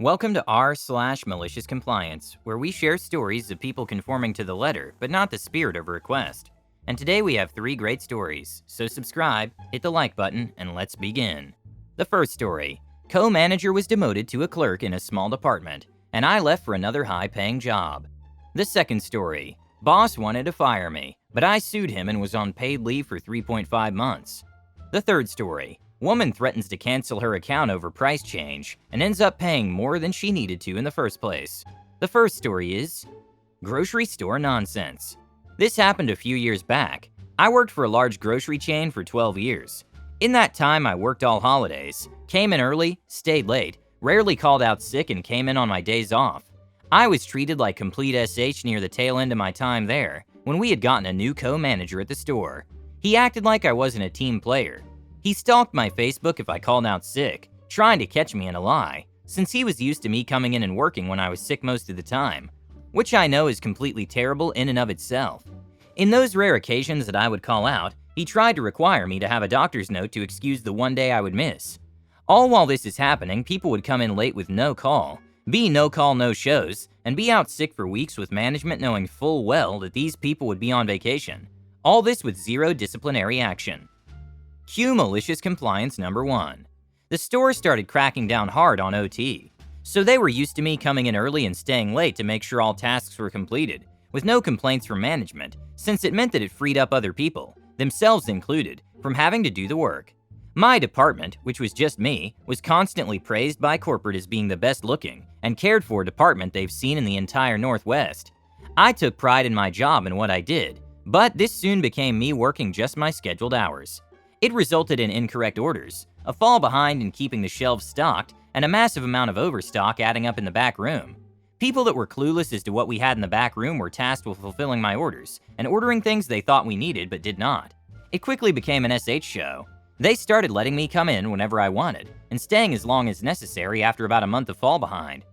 Welcome to r/malicious compliance, where we share stories of people conforming to the letter, but not the spirit of a request. And today we have 3 great stories, so subscribe, hit the like button, and let's begin. The first story: co-manager was demoted to a clerk in a small department, and I left for another high-paying job. The second story: boss wanted to fire me, but I sued him and was on paid leave for 3.5 months. The third story: woman threatens to cancel her account over price change and ends up paying more than she needed to in the first place. The first story is grocery store nonsense. This happened a few years back. I worked for a large grocery chain for 12 years. In that time, I worked all holidays, came in early, stayed late, rarely called out sick, and came in on my days off. I was treated like complete SH near the tail end of my time there, when we had gotten a new co-manager at the store. He acted like I wasn't a team player. He stalked my Facebook if I called out sick, trying to catch me in a lie, since he was used to me coming in and working when I was sick most of the time, which I know is completely terrible in and of itself. In those rare occasions that I would call out, he tried to require me to have a doctor's note to excuse the one day I would miss. All while this is happening, people would come in late with no call, be no call no shows, and be out sick for weeks with management knowing full well that these people would be on vacation. All this with zero disciplinary action. Cue malicious compliance number 1. The store started cracking down hard on OT, so they were used to me coming in early and staying late to make sure all tasks were completed, with no complaints from management, since it meant that it freed up other people, themselves included, from having to do the work. My department, which was just me, was constantly praised by corporate as being the best looking and cared for department they've seen in the entire Northwest. I took pride in my job and what I did, but this soon became me working just my scheduled hours. It resulted in incorrect orders, a fall behind in keeping the shelves stocked, and a massive amount of overstock adding up in the back room. People that were clueless as to what we had in the back room were tasked with fulfilling my orders and ordering things they thought we needed but did not. It quickly became an SH show. They started letting me come in whenever I wanted and staying as long as necessary after about a month of fall behind.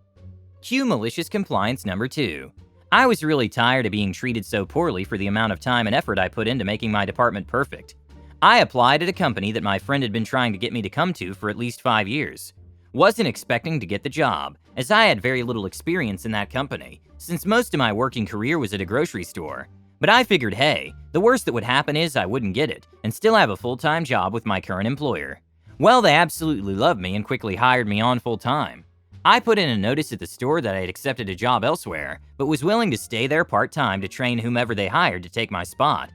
Cue malicious compliance number 2. I was really tired of being treated so poorly for the amount of time and effort I put into making my department perfect. I applied at a company that my friend had been trying to get me to come to for at least 5 years. Wasn't expecting to get the job, as I had very little experience in that company, since most of my working career was at a grocery store. But I figured, hey, the worst that would happen is I wouldn't get it, and still have a full-time job with my current employer. Well, they absolutely loved me and quickly hired me on full-time. I put in a notice at the store that I had accepted a job elsewhere, but was willing to stay there part-time to train whomever they hired to take my spot.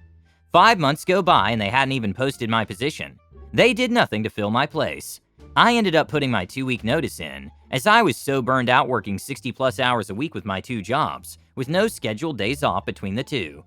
5 months go by and they hadn't even posted my position. They did nothing to fill my place. I ended up putting my 2-week notice in, as I was so burned out working 60+ hours a week with my 2 jobs, with no scheduled days off between the 2.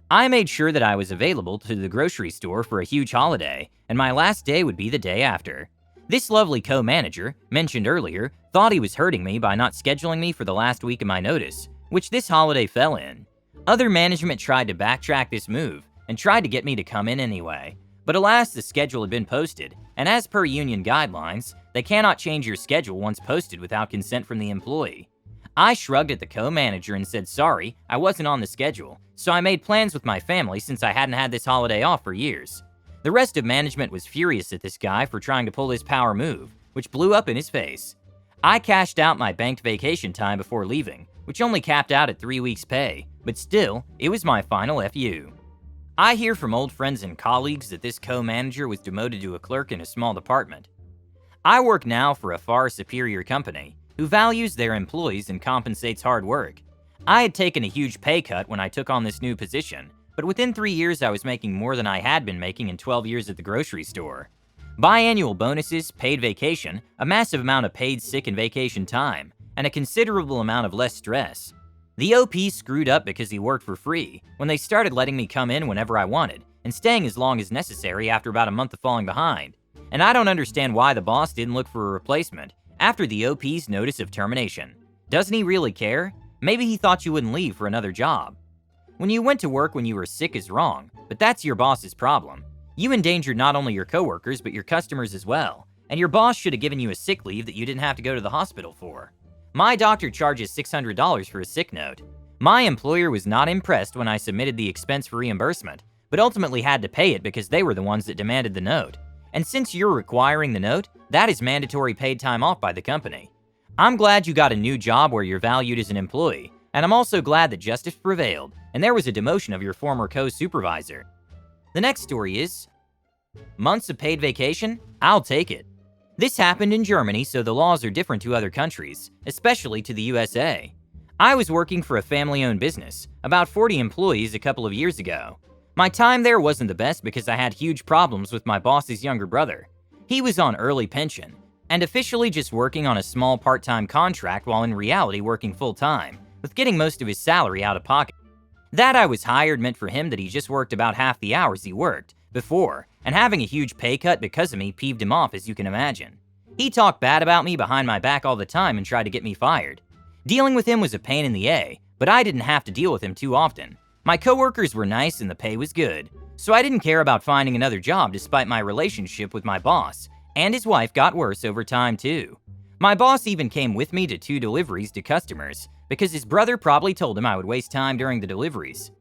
I made sure that I was available to the grocery store for a huge holiday, and my last day would be the day after. This lovely co-manager, mentioned earlier, thought he was hurting me by not scheduling me for the last week of my notice, which this holiday fell in. Other management tried to backtrack this move, and tried to get me to come in anyway. But alas, the schedule had been posted, and as per union guidelines, they cannot change your schedule once posted without consent from the employee. I shrugged at the co-manager and said sorry, I wasn't on the schedule, so I made plans with my family since I hadn't had this holiday off for years. The rest of management was furious at this guy for trying to pull his power move, which blew up in his face. I cashed out my banked vacation time before leaving, which only capped out at 3 weeks' pay, but still, it was my final FU. I hear from old friends and colleagues that this co-manager was demoted to a clerk in a small department. I work now for a far superior company who values their employees and compensates hard work. I had taken a huge pay cut when I took on this new position, but within 3 years I was making more than I had been making in 12 years at the grocery store. Biannual bonuses, paid vacation, a massive amount of paid sick and vacation time, and a considerable amount of less stress. The OP screwed up because he worked for free when they started letting me come in whenever I wanted and staying as long as necessary after about a month of falling behind. And I don't understand why the boss didn't look for a replacement after the OP's notice of termination. Doesn't he really care? Maybe he thought you wouldn't leave for another job. When you went to work when you were sick is wrong, but that's your boss's problem. You endangered not only your coworkers but your customers as well, and your boss should have given you a sick leave that you didn't have to go to the hospital for. My doctor charges $600 for a sick note. My employer was not impressed when I submitted the expense for reimbursement, but ultimately had to pay it because they were the ones that demanded the note. And since you're requiring the note, that is mandatory paid time off by the company. I'm glad you got a new job where you're valued as an employee, and I'm also glad that justice prevailed and there was a demotion of your former co-supervisor. The next story is, months of paid vacation? I'll take it. This happened in Germany, so the laws are different to other countries, especially to the USA. I was working for a family-owned business, about 40 employees a couple of years ago. My time there wasn't the best because I had huge problems with my boss's younger brother. He was on early pension, and officially just working on a small part-time contract while in reality working full-time, with getting most of his salary out of pocket. That I was hired meant for him that he just worked about half the hours he worked before, and having a huge pay cut because of me peeved him off, as you can imagine. He talked bad about me behind my back all the time and tried to get me fired. Dealing with him was a pain in the A, but I didn't have to deal with him too often. My coworkers were nice and the pay was good, so I didn't care about finding another job despite my relationship with my boss, and his wife got worse over time too. My boss even came with me to 2 deliveries to customers, because his brother probably told him I would waste time during the deliveries.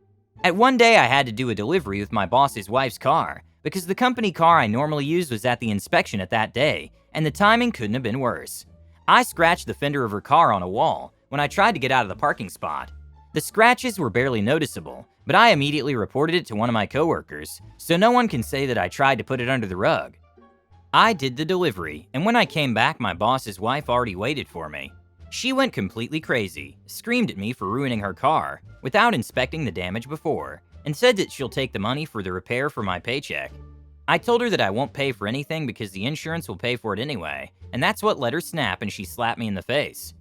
At one day I had to do a delivery with my boss's wife's car, because the company car I normally use was at the inspection at that day, and the timing couldn't have been worse. I scratched the fender of her car on a wall when I tried to get out of the parking spot. The scratches were barely noticeable, but I immediately reported it to one of my coworkers, so no one can say that I tried to put it under the rug. I did the delivery, and when I came back, my boss's wife already waited for me. She went completely crazy, screamed at me for ruining her car without inspecting the damage before, and said that she'll take the money for the repair for my paycheck. I told her that I won't pay for anything because the insurance will pay for it anyway, and that's what let her snap, and she slapped me in the face.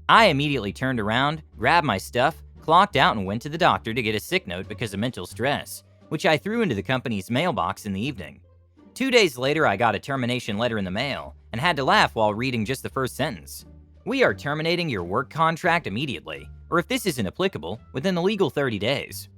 I immediately turned around, grabbed my stuff, clocked out, and went to the doctor to get a sick note because of mental stress, which I threw into the company's mailbox in the evening. 2 days later, I got a termination letter in the mail and had to laugh while reading just the first sentence. We are terminating your work contract immediately, or if this isn't applicable, within the legal 30 days.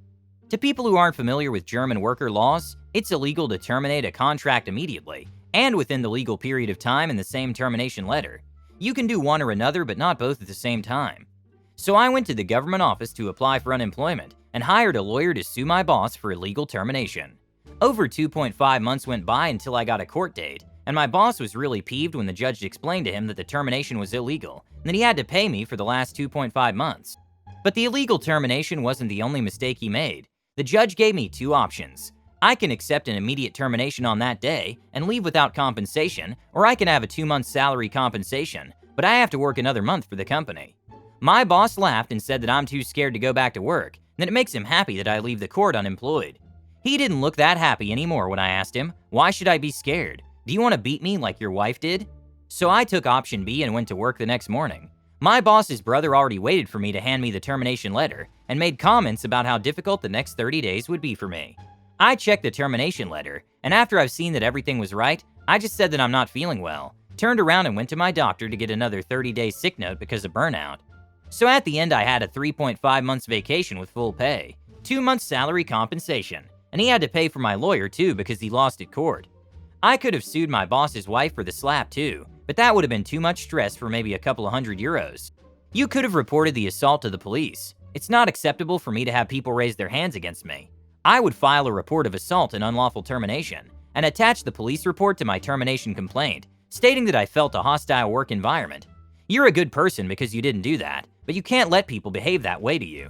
To people who aren't familiar with German worker laws, it's illegal to terminate a contract immediately and within the legal period of time in the same termination letter. You can do one or another, but not both at the same time. So I went to the government office to apply for unemployment and hired a lawyer to sue my boss for illegal termination. Over 2.5 months went by until I got a court date, and my boss was really peeved when the judge explained to him that the termination was illegal and that he had to pay me for the last 2.5 months. But the illegal termination wasn't the only mistake he made. The judge gave me 2 options. I can accept an immediate termination on that day and leave without compensation, or I can have a 2-month salary compensation, but I have to work another month for the company. My boss laughed and said that I'm too scared to go back to work, and that it makes him happy that I leave the court unemployed. He didn't look that happy anymore when I asked him, why should I be scared? Do you want to beat me like your wife did? So I took option B and went to work the next morning. My boss's brother already waited for me to hand me the termination letter and made comments about how difficult the next 30 days would be for me. I checked the termination letter, and after I've seen that everything was right, I just said that I'm not feeling well, turned around and went to my doctor to get another 30-day sick note because of burnout. So at the end, I had a 3.5 months vacation with full pay, 2 months salary compensation, and he had to pay for my lawyer too because he lost at court. I could have sued my boss's wife for the slap too, but that would have been too much stress for maybe a couple of €100. You could have reported the assault to the police. It's not acceptable for me to have people raise their hands against me. I would file a report of assault and unlawful termination, and attach the police report to my termination complaint, stating that I felt a hostile work environment. You're a good person because you didn't do that, but you can't let people behave that way to you.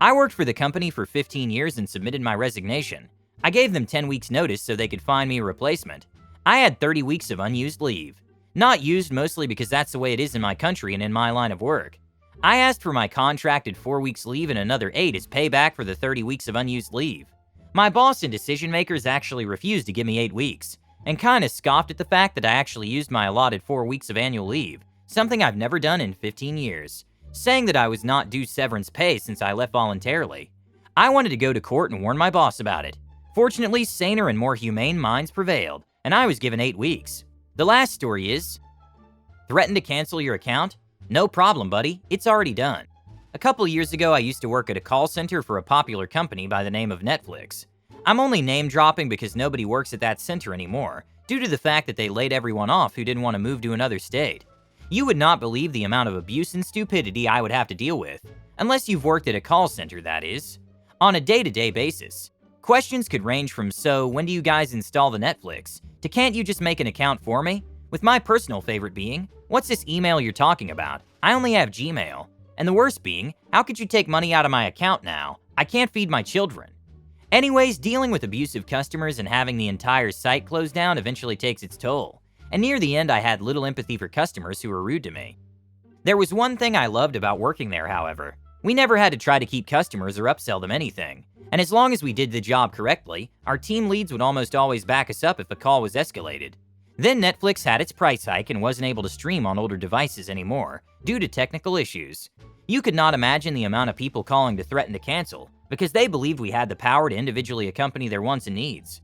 I worked for the company for 15 years and submitted my resignation. I gave them 10 weeks notice so they could find me a replacement. I had 30 weeks of unused leave. Not used mostly because that's the way it is in my country and in my line of work. I asked for my contracted 4 weeks leave and another 8 as payback for the 30 weeks of unused leave. My boss and decision makers actually refused to give me 8 weeks, and kinda scoffed at the fact that I actually used my allotted 4 weeks of annual leave, something I've never done in 15 years, saying that I was not due severance pay since I left voluntarily. I wanted to go to court and warn my boss about it. Fortunately, saner and more humane minds prevailed, and I was given 8 weeks. The last story is, threaten to cancel your account? No problem, buddy. It's already done. A couple years ago, I used to work at a call center for a popular company by the name of Netflix. I'm only name dropping because nobody works at that center anymore, due to the fact that they laid everyone off who didn't want to move to another state. You would not believe the amount of abuse and stupidity I would have to deal with, unless you've worked at a call center, that is, on a day-to-day basis. Questions could range from, so when do you guys install the Netflix, to can't you just make an account for me? With my personal favorite being, What's this email you're talking about? I only have Gmail. And the worst being, how could you take money out of my account now? I can't feed my children. Anyways, dealing with abusive customers and having the entire site closed down eventually takes its toll. And near the end, I had little empathy for customers who were rude to me. There was one thing I loved about working there, however. We never had to try to keep customers or upsell them anything. And as long as we did the job correctly, our team leads would almost always back us up if a call was escalated. Then Netflix had its price hike and wasn't able to stream on older devices anymore, due to technical issues. You could not imagine the amount of people calling to threaten to cancel, because they believed we had the power to individually accompany their wants and needs.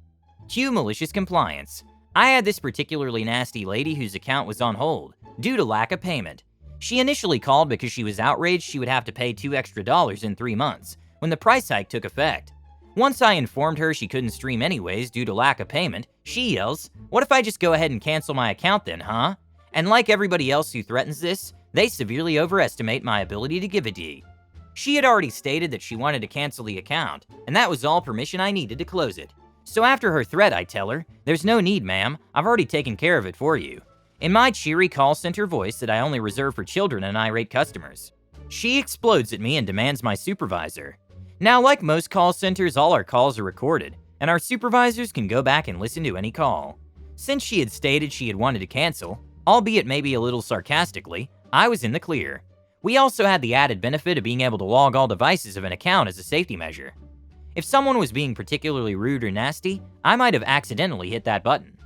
Cue malicious compliance. I had this particularly nasty lady whose account was on hold, due to lack of payment. She initially called because she was outraged she would have to pay $2 extra in 3 months, when the price hike took effect. Once I informed her she couldn't stream anyways due to lack of payment, she yells, "What if I just go ahead and cancel my account then, huh?" And like everybody else who threatens this, they severely overestimate my ability to give a D. She had already stated that she wanted to cancel the account, and that was all permission I needed to close it. So after her threat, I tell her, "There's no need, ma'am. I've already taken care of it for you," in my cheery call center voice that I only reserve for children and irate customers. She explodes at me and demands my supervisor. Now, like most call centers, all our calls are recorded, and our supervisors can go back and listen to any call. Since she had stated she had wanted to cancel, albeit maybe a little sarcastically, I was in the clear. We also had the added benefit of being able to log all devices of an account as a safety measure. If someone was being particularly rude or nasty, I might have accidentally hit that button.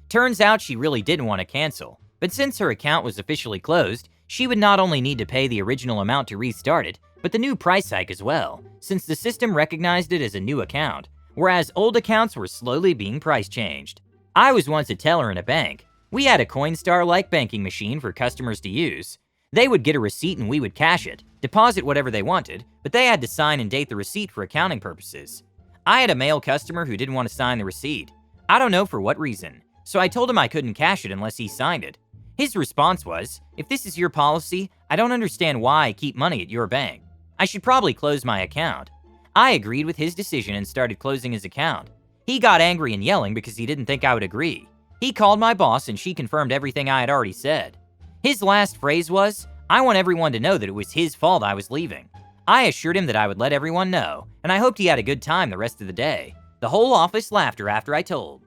Turns out she really didn't want to cancel, but since her account was officially closed, she would not only need to pay the original amount to restart it, but the new price hike as well, since the system recognized it as a new account, whereas old accounts were slowly being price changed. I was once a teller in a bank. We had a Coinstar-like banking machine for customers to use. They would get a receipt and we would cash it, deposit whatever they wanted, but they had to sign and date the receipt for accounting purposes. I had a male customer who didn't want to sign the receipt. I don't know for what reason, so I told him I couldn't cash it unless he signed it. His response was, "If this is your policy, I don't understand why I keep money at your bank. I should probably close my account." I agreed with his decision and started closing his account. He got angry and yelling because he didn't think I would agree. He called my boss and she confirmed everything I had already said. His last phrase was, "I want everyone to know that it was his fault I was leaving." I assured him that I would let everyone know, and I hoped he had a good time the rest of the day. The whole office laughed after I told.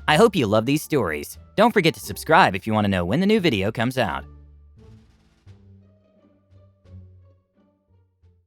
I hope you love these stories. Don't forget to subscribe if you want to know when the new video comes out.